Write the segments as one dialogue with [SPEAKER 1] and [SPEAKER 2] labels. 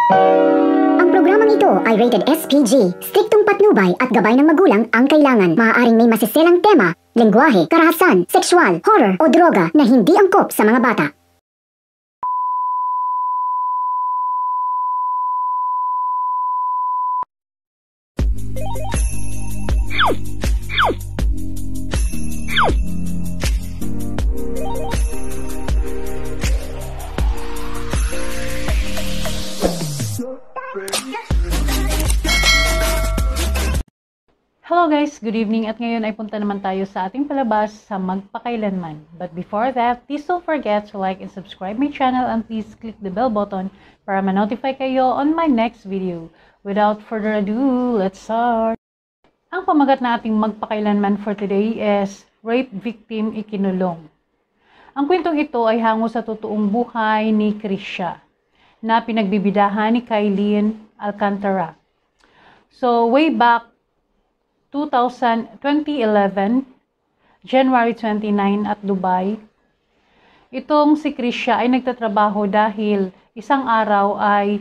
[SPEAKER 1] Ang programang ito ay rated SPG. Striktong patnubay at gabay ng magulang ang kailangan. Maaaring may masiselang tema, lengguwahe, karahasan, sexual, horror o droga na hindi angkop sa mga bata.
[SPEAKER 2] Hello guys, good evening at ngayon ay punta naman tayo sa ating palabas sa Magpakailanman. But before that, please don't forget to like and subscribe my channel and please click the bell button para ma-notify kayo on my next video. Without further ado, let's start! Ang pamagat na ating Magpakailanman for today is Rape Victim Ikinulong. Ang kwentong ito ay hango sa totoong buhay ni Krisha na pinagbibidahan ni Kailyn Alcantara. So way back 2011, January 29 at Dubai, itong si Krisha ay nagtatrabaho dahil isang araw ay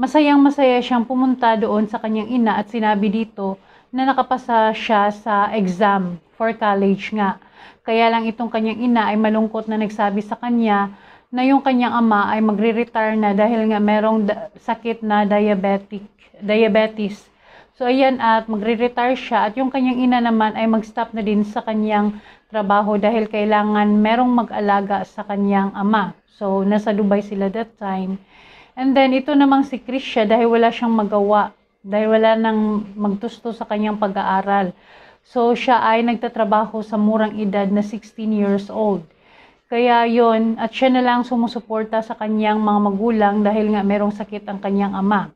[SPEAKER 2] masayang-masaya siyang pumunta doon sa kanyang ina at sinabi dito na nakapasa siya sa exam for college nga. Kaya lang itong kanyang ina ay malungkot na nagsabi sa kanya na yung kanyang ama ay magre-retire na dahil nga merong sakit na diabetes. So ayan, at magre-retire siya at yung kanyang ina naman ay mag-stop na din sa kanyang trabaho dahil kailangan merong mag-alaga sa kanyang ama. So nasa Dubai sila that time. And then ito namang si Krisha dahil wala siyang magawa, dahil wala nang magtusto sa kanyang pag-aaral. So siya ay nagtatrabaho sa murang edad na 16 years old. Kaya yon, at siya na lang sumusuporta sa kanyang mga magulang dahil nga merong sakit ang kanyang ama.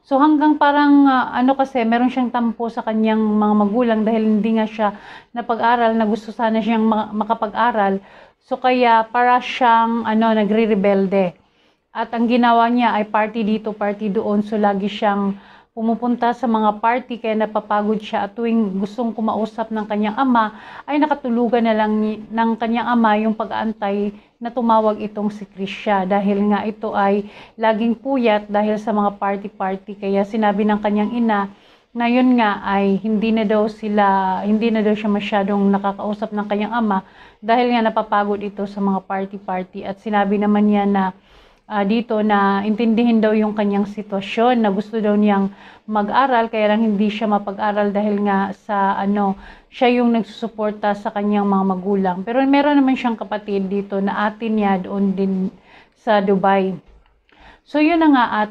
[SPEAKER 2] So hanggang parang kasi meron siyang tampo sa kanyang mga magulang dahil hindi nga siya napag-aral, na gusto sana siyang makapag-aral. So kaya para siyang nagre-rebelde. At ang ginawa niya ay party dito, party doon. So lagi siyang pumupunta sa mga party kaya napapagod siya at tuwing gustong kumausap ng kanyang ama ay nakatulugan na lang ng kanyang ama yung pag-aantay na tumawag itong si Krisha dahil nga ito ay laging puyat dahil sa mga party-party. Kaya sinabi ng kanyang ina na yun nga ay hindi na daw siya masyadong nakakausap ng kanyang ama dahil nga napapagod ito sa mga party-party. At sinabi naman niya na dito na intindihin daw yung kanyang sitwasyon, na gusto daw niyang mag-aral kaya lang hindi siya mapag-aral dahil nga sa siya yung nagsusuporta sa kanyang mga magulang. Pero meron naman siyang kapatid dito na ate niya doon din sa Dubai. So yun na nga, at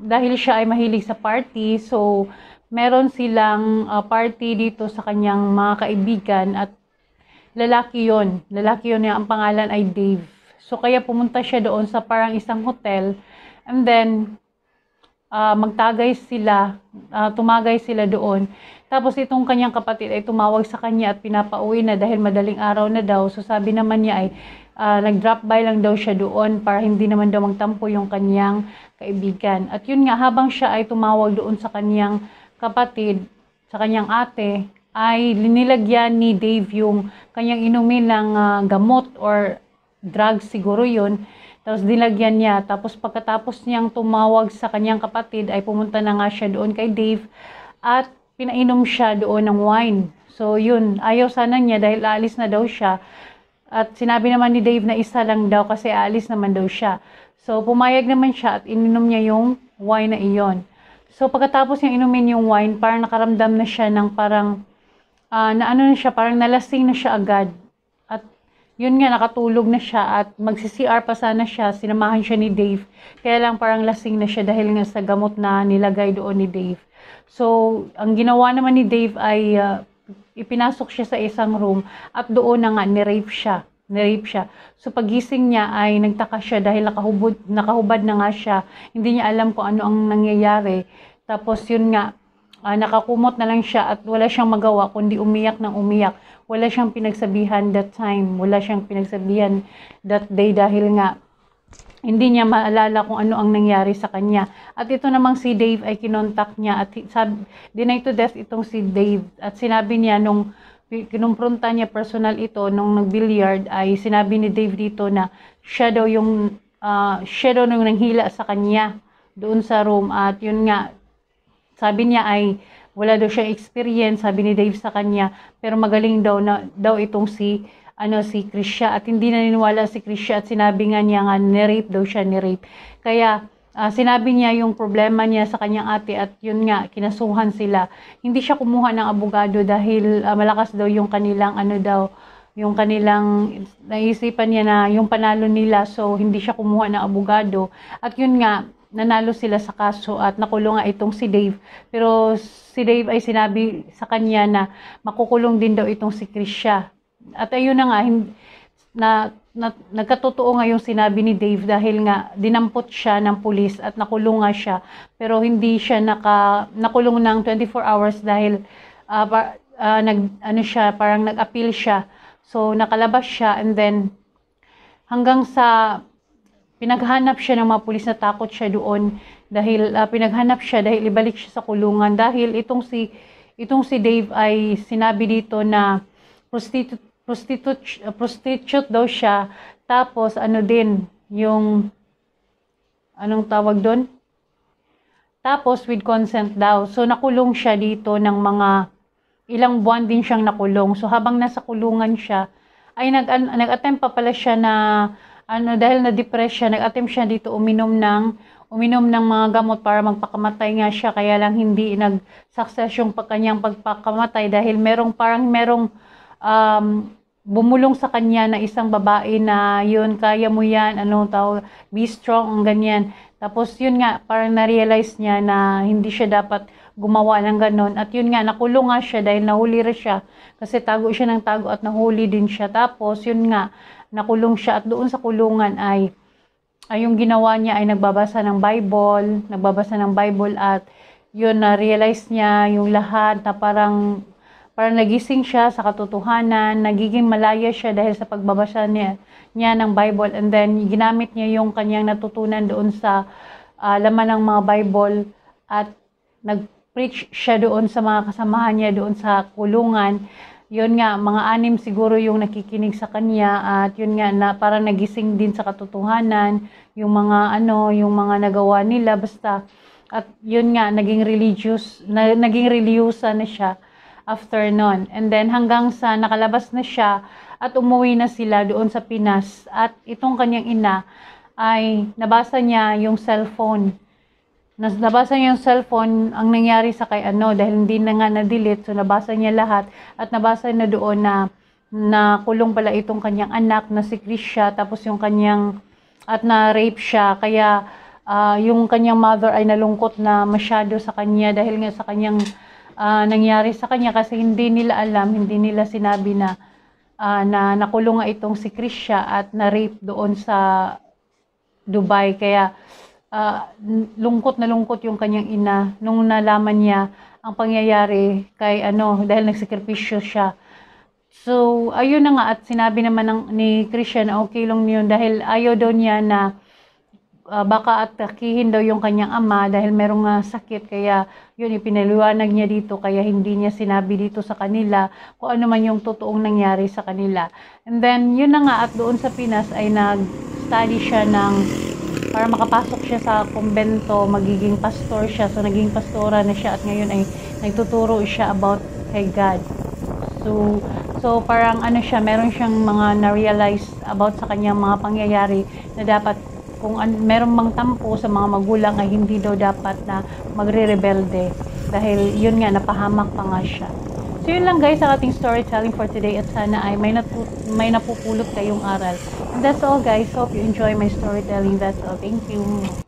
[SPEAKER 2] dahil siya ay mahilig sa party, so meron silang party dito sa kanyang mga kaibigan at lalaki yon ang pangalan ay Dave. So kaya pumunta siya doon sa parang isang hotel and then tumagay sila doon. Tapos itong kanyang kapatid ay tumawag sa kanya at pinapauwi na dahil madaling araw na daw. So sabi naman niya ay nag-drop by lang daw siya doon para hindi naman daw magtampo yung kanyang kaibigan. At yun nga, habang siya ay tumawag doon sa kanyang kapatid, sa kanyang ate, ay linilagyan ni Dave yung kanyang inumin ng gamot or drugs siguro yun. Tapos dinagyan niya. Tapos pagkatapos niyang tumawag sa kanyang kapatid ay pumunta na nga siya doon kay Dave at pinainom siya doon ng wine. So yun, ayaw sana niya dahil aalis na daw siya. At sinabi naman ni Dave na isa lang daw kasi aalis naman daw siya. So pumayag naman siya at ininom niya yung wine na iyon. So pagkatapos niyang inumin yung wine, parang nakaramdam na siya ng parang parang nalasing na siya agad. At yun nga, nakatulog na siya at magsi-CR pa sana siya, sinamahan siya ni Dave. Kaya lang parang lasing na siya dahil nga sa gamot na nilagay doon ni Dave. So, ang ginawa naman ni Dave ay ipinasok siya sa isang room at doon na nga, ni-rape siya. So, pagising niya ay nagtaka siya dahil nakahubad na nga siya. Hindi niya alam kung ano ang nangyayari. Tapos yun nga, nakakumot na lang siya at wala siyang magawa kundi umiyak ng umiyak. Wala siyang pinagsabihan that time. Wala siyang pinagsabihan that day dahil nga hindi niya maalala kung ano ang nangyari sa kanya. At ito namang si Dave ay kinontak niya at deny to death itong si Dave. At sinabi niya nung kinumpronta niya personal ito nung nag-billiard ay sinabi ni Dave dito na siya daw nang hila sa kanya doon sa room. At yun nga, sabi niya ay wala daw siyang experience, sabi ni Dave sa kanya, pero magaling daw itong si Krisha, at hindi naniniwala si Krisha, at sinabi nga niya nga ni-rape daw siya, ni-rape. Kaya sinabi niya yung problema niya sa kanyang ate, at yun nga, kinasuhan sila. Hindi siya kumuha ng abogado dahil malakas daw yung kanilang yung kanilang naisipan niya na yung panalo nila, so hindi siya kumuha ng abogado. At yun nga, nanalo sila sa kaso at nakulong nga itong si Dave. Pero si Dave ay sinabi sa kanya na makukulong din daw itong si Krisha. At ayun na nga, nagkatotoo nga yung sinabi ni Dave dahil nga dinampot siya ng pulis at nakulong nga siya. Pero hindi siya nakulong ng 24 hours dahil parang nag-appeal siya. So nakalabas siya, and then hanggang sa pinaghanap siya ng mga pulis, na takot siya doon dahil pinaghanap siya dahil ibalik siya sa kulungan dahil itong si Dave ay sinabi dito na prostitute daw siya, tapos din yung anong tawag doon, tapos with consent daw. So nakulong siya dito ng mga ilang buwan din siyang nakulong. So habang nasa kulungan siya ay nag-attempt pa pala siya na dahil na-depress siya, nag-attempt siya dito uminom ng mga gamot para magpakamatay nga siya, kaya lang hindi nag-success yung kanyang pagpakamatay dahil merong bumulong sa kanya na isang babae na yun, kaya mo yan, be strong, ang ganyan. Tapos yun nga, parang na-realize niya na hindi siya dapat gumawa ng ganon. At yun nga, nakulong nga siya dahil nahuli rin siya. Kasi tago siya ng tago at nahuli din siya. Tapos yun nga, nakulong siya, at doon sa kulungan ay yung ginawa niya ay nagbabasa ng Bible, at yun, na-realize niya yung lahat na parang nagising siya sa katotohanan, nagiging malaya siya dahil sa pagbabasa niya ng Bible, and then ginamit niya yung kanyang natutunan doon sa laman ng mga Bible, at nag-preach siya doon sa mga kasamahan niya doon sa kulungan. Yun nga, mga 6 siguro yung nakikinig sa kanya, at yun nga, na parang nagising din sa katotohanan yung mga nagawa nila, basta. At yun nga, naging reliyosa na siya after nun. And then hanggang sa nakalabas na siya at umuwi na sila doon sa Pinas, at itong kanyang ina ay nabasa niya yung cellphone. Nabasa niya yung cellphone, ang nangyari sa kay dahil hindi na nga na-delete, so nabasa niya lahat, at nabasa na doon na kulong pala itong kanyang anak na si Krisha, tapos yung kanyang, at na-rape siya, kaya yung kanyang mother ay nalungkot na masyado sa kanya dahil nga sa kanyang nangyari sa kanya, kasi hindi nila alam, hindi nila sinabi na nakulong nga itong si Krisha at na-rape doon sa Dubai. Kaya lungkot na lungkot yung kanyang ina nung nalaman niya ang pangyayari kay dahil nagsakripisyo siya. So ayun na nga, at sinabi naman ni Krisha na okay lang yun dahil ayaw daw niya na baka atakihin daw yung kanyang ama dahil merong sakit, kaya yun ipinaliwanag niya dito, kaya hindi niya sinabi dito sa kanila kung ano man yung totoong nangyari sa kanila. And then yun na nga, at doon sa Pinas ay nag-study siya para makapasok siya sa kumbento, magiging pastor siya. So naging pastora na siya, at ngayon ay nagtuturo siya about kay God. So parang siya, meron siyang mga na-realize about sa kanyang mga pangyayari na dapat kung merong mang tampo sa mga magulang ay hindi daw dapat na magre-rebelde dahil yun nga, napahamak pa nga siya. So yun lang guys ang ating storytelling for today, at sana ay may napupulot kayong aral. And that's all guys. Hope you enjoy my storytelling. That's all. Thank you.